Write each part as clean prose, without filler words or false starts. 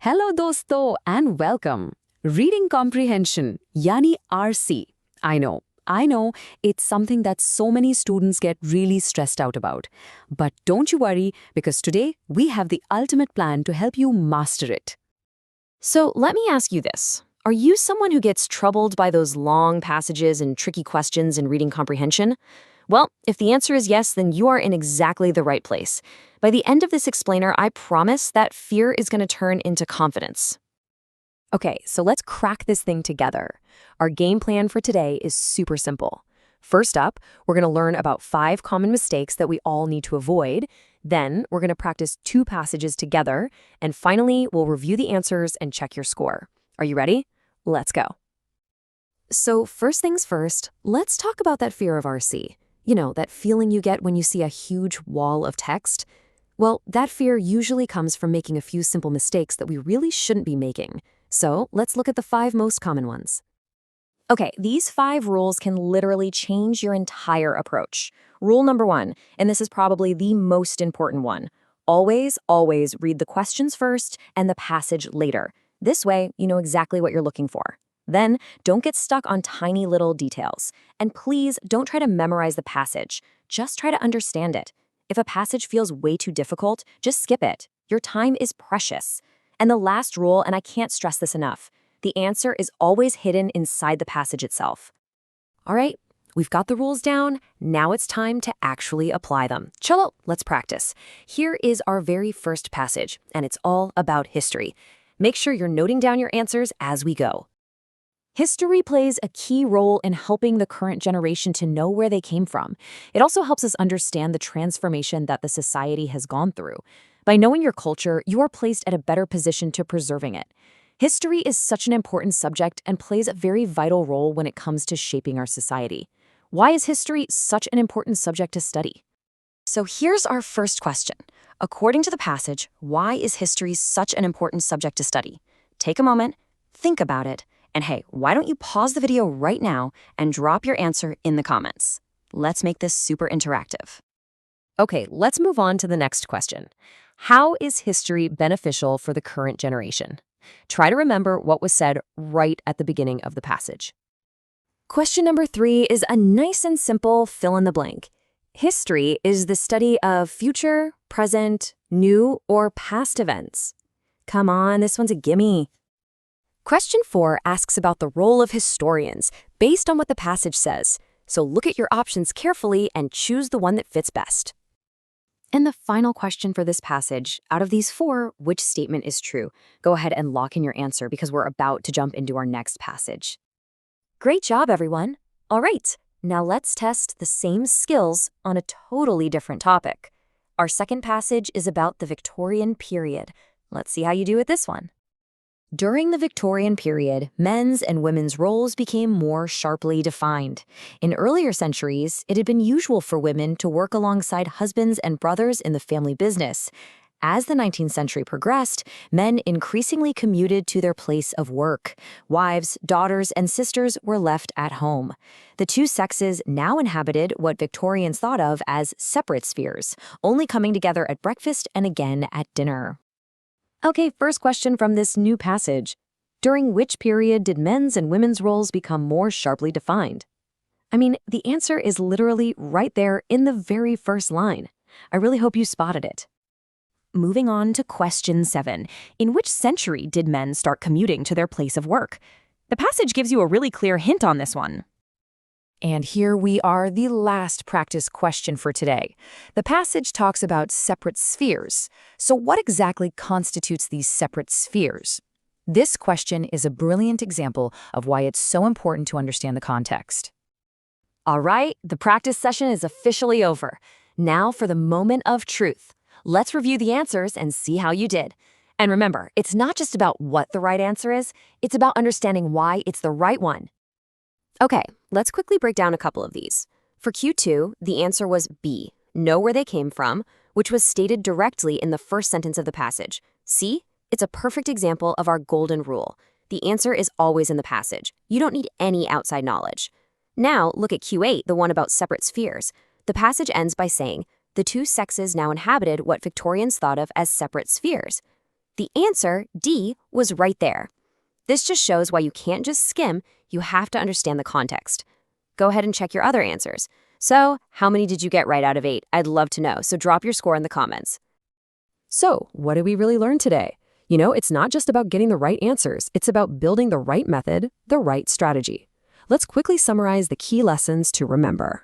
Hello dosto and welcome. Reading Comprehension, yani RC. I know, it's something that so many students get really stressed out about. But don't you worry, because today we have the ultimate plan to help you master it. So let me ask you this. Are you someone who gets troubled by those long passages and tricky questions in reading comprehension? Well, if the answer is yes, then you are in exactly the right place. By the end of this explainer, I promise that fear is going to turn into confidence. Okay, so let's crack this thing together. Our game plan for today is super simple. First up, we're going to learn about 5 common mistakes that we all need to avoid. Then, we're going to practice 2 passages together. And finally, we'll review the answers and check your score. Are you ready? Let's go. So first things first, let's talk about that fear of RC. You know, that feeling you get when you see a huge wall of text? Well, that fear usually comes from making a few simple mistakes that we really shouldn't be making. So let's look at the 5 most common ones. Okay, these 5 rules can literally change your entire approach. Rule number 1, and this is probably the most important one. Always read the questions first and the passage later. This way, you know exactly what you're looking for. Then, don't get stuck on tiny little details. And please don't try to memorize the passage. Just try to understand it. If a passage feels way too difficult, just skip it. Your time is precious. And the last rule, and I can't stress this enough, the answer is always hidden inside the passage itself. All right, we've got the rules down. Now it's time to actually apply them. Chalo, let's practice. Here is our very first passage, and it's all about history. Make sure you're noting down your answers as we go. History plays a key role in helping the current generation to know where they came from. It also helps us understand the transformation that the society has gone through. By knowing your culture, you are placed at a better position to preserving it. History is such an important subject and plays a very vital role when it comes to shaping our society. Why is history such an important subject to study? So here's our first question. According to the passage, why is history such an important subject to study? Take a moment, think about it, and hey, why don't you pause the video right now and drop your answer in the comments? Let's make this super interactive. Okay, let's move on to the next question. How is history beneficial for the current generation? Try to remember what was said right at the beginning of the passage. Question number 3 is a nice and simple fill in the blank. History is the study of future, present, new, or past events. Come on, this one's a gimme. Question 4 asks about the role of historians based on what the passage says. So look at your options carefully and choose the one that fits best. And the final question for this passage, out of these 4, which statement is true? Go ahead and lock in your answer because we're about to jump into our next passage. Great job, everyone. All right, now let's test the same skills on a totally different topic. Our second passage is about the Victorian period. Let's see how you do with this one. During the Victorian period, men's and women's roles became more sharply defined. In earlier centuries, it had been usual for women to work alongside husbands and brothers in the family business. As the 19th century progressed, men increasingly commuted to their place of work. Wives, daughters, and sisters were left at home. The two sexes now inhabited what Victorians thought of as separate spheres, only coming together at breakfast and again at dinner. Okay, first question from this new passage. During which period did men's and women's roles become more sharply defined? I mean, the answer is literally right there in the very first line. I really hope you spotted it. Moving on to question 7. In which century did men start commuting to their place of work? The passage gives you a really clear hint on this one. And here we are, the last practice question for today. The passage talks about separate spheres. So what exactly constitutes these separate spheres? This question is a brilliant example of why it's so important to understand the context. All right, the practice session is officially over. Now for the moment of truth. Let's review the answers and see how you did. And remember, it's not just about what the right answer is, it's about understanding why it's the right one. Okay, let's quickly break down a couple of these. For Q2, the answer was B, know where they came from, which was stated directly in the first sentence of the passage. See? It's a perfect example of our golden rule. The answer is always in the passage. You don't need any outside knowledge. Now, look at Q8, the one about separate spheres. The passage ends by saying, the two sexes now inhabited what Victorians thought of as separate spheres. The answer, D, was right there. This just shows why you can't just skim, you have to understand the context. Go ahead and check your other answers. So, how many did you get right out of 8? I'd love to know, so drop your score in the comments. So, what did we really learn today? You know, it's not just about getting the right answers, it's about building the right method, the right strategy. Let's quickly summarize the key lessons to remember.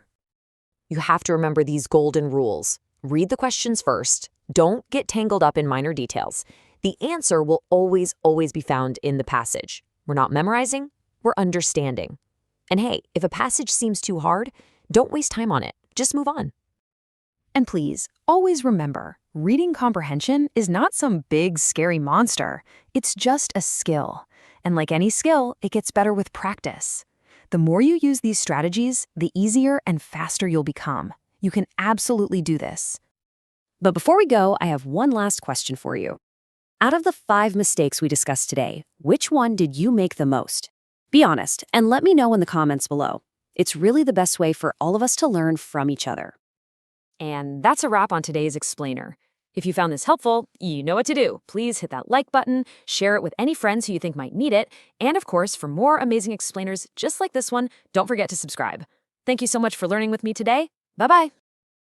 You have to remember these golden rules. Read the questions first. Don't get tangled up in minor details. The answer will always be found in the passage. We're not memorizing, we're understanding. And hey, if a passage seems too hard, don't waste time on it. Just move on. And please, always remember, reading comprehension is not some big, scary monster. It's just a skill. And like any skill, it gets better with practice. The more you use these strategies, the easier and faster you'll become. You can absolutely do this. But before we go, I have one last question for you. Out of the 5 mistakes we discussed today, which one did you make the most? Be honest and let me know in the comments below. It's really the best way for all of us to learn from each other. And that's a wrap on today's explainer. If you found this helpful, you know what to do. Please hit that like button, share it with any friends who you think might need it, and of course, for more amazing explainers just like this one, don't forget to subscribe. Thank you so much for learning with me today. Bye-bye.